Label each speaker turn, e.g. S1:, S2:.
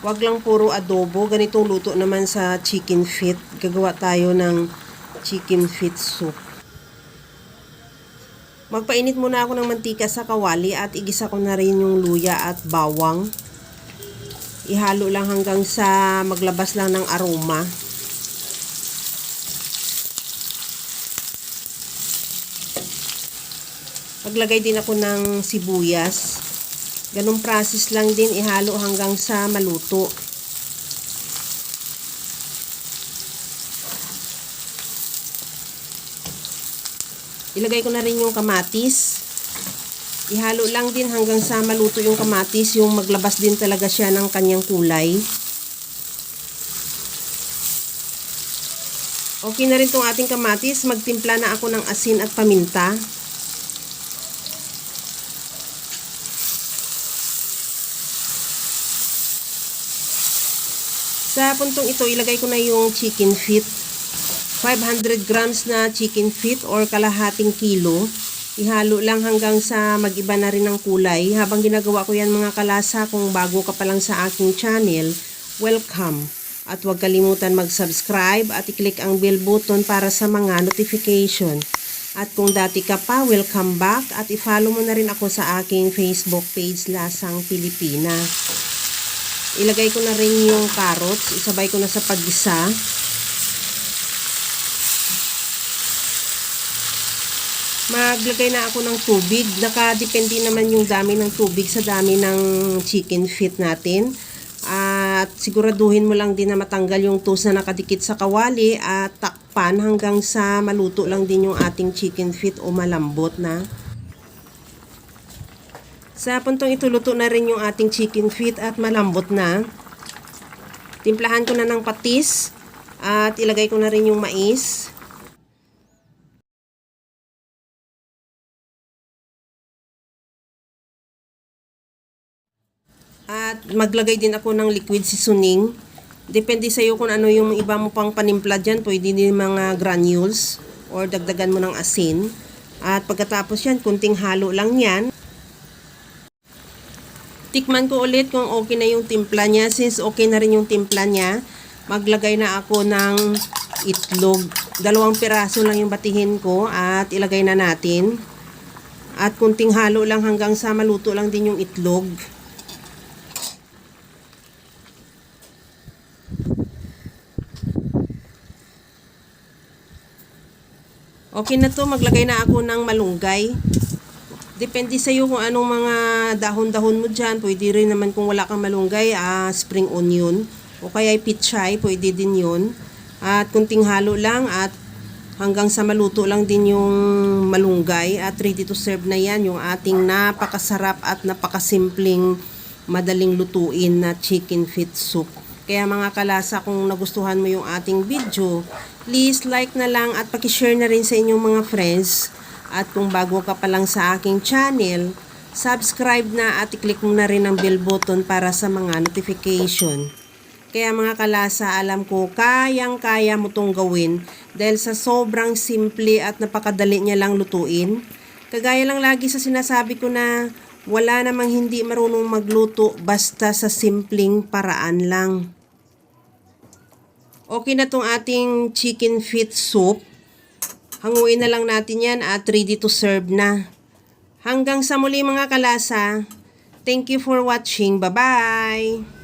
S1: Wag lang puro adobo. Ganitong luto naman sa chicken feet. Gagawa tayo ng chicken feet soup. Magpainit muna ako ng mantika sa kawali at igisa ko na rin yung luya at bawang. Ihalo lang hanggang sa maglabas lang ng aroma. Maglagay din ako ng sibuyas. Ganong process lang din, ihalo hanggang sa maluto. Ilagay ko na rin yung kamatis. Ihalo lang din hanggang sa maluto yung kamatis, yung maglabas din talaga siya ng kanyang kulay. Okay na rin tong ating kamatis. Magtimpla na ako ng asin at paminta. Sa puntong ito, ilagay ko na yung chicken feet. 500 grams na chicken feet or kalahating kilo. Ihalo lang hanggang sa mag-iba na rin ng kulay. Habang ginagawa ko yan mga kalasa, kung bago ka pa lang sa aking channel, welcome. At huwag kalimutan mag-subscribe at i-click ang bell button para sa mga notification. At kung dati ka pa, welcome back at i-follow mo na rin ako sa aking Facebook page, Lasang Pilipina. Ilagay ko na rin yung carrots, isabay ko na sa paggisa. Maglagay na ako ng tubig. Nakadepende naman yung dami ng tubig sa dami ng chicken feet natin. At siguraduhin mo lang din na matanggal yung toast na nakadikit sa kawali at takpan hanggang sa maluto lang din yung ating chicken feet o malambot na. Sa puntong ito, luto na rin yung ating chicken feet at malambot na. Timplahan ko na ng patis at ilagay ko na rin yung mais. At maglagay din ako ng liquid seasoning. Depende sa iyo kung ano yung iba mo pang panimpla dyan. Pwede din mga granules or dagdagan mo ng asin. At pagkatapos yan, kunting halo lang yan. Tikman ko ulit kung okay na yung timpla niya. Since okay na rin yung timpla niya, maglagay na ako ng itlog. 2 piraso lang yung batihin ko at ilagay na natin. At kunting halo lang hanggang sa maluto lang din yung itlog. Okay na to, maglagay na ako ng malunggay. Depende sa iyo kung anong mga dahon-dahon mo dyan. Pwede rin naman kung wala kang malunggay, spring onion. O kaya pichay, pwede din yun. At kunting halo lang at hanggang sa maluto lang din yung malunggay. At ready to serve na yan, yung ating napakasarap at napakasimpleng madaling lutuin na chicken feet soup. Kaya mga kalasa, kung nagustuhan mo yung ating video, please like na lang at pakishare na rin sa inyong mga friends. At kung bago ka pa lang sa aking channel, subscribe na at i-click mo na rin ang bell button para sa mga notification. Kaya mga kalasa, alam ko kayang-kaya mo tong gawin dahil sa sobrang simple at napakadali niya lang lutuin. Kagaya lang lagi sa sinasabi ko na wala namang hindi marunong magluto basta sa simpleng paraan lang. Okay na tong ating chicken feet soup. Hanguin na lang natin yan at ready to serve na. Hanggang sa muli mga kalasa. Thank you for watching. Bye-bye!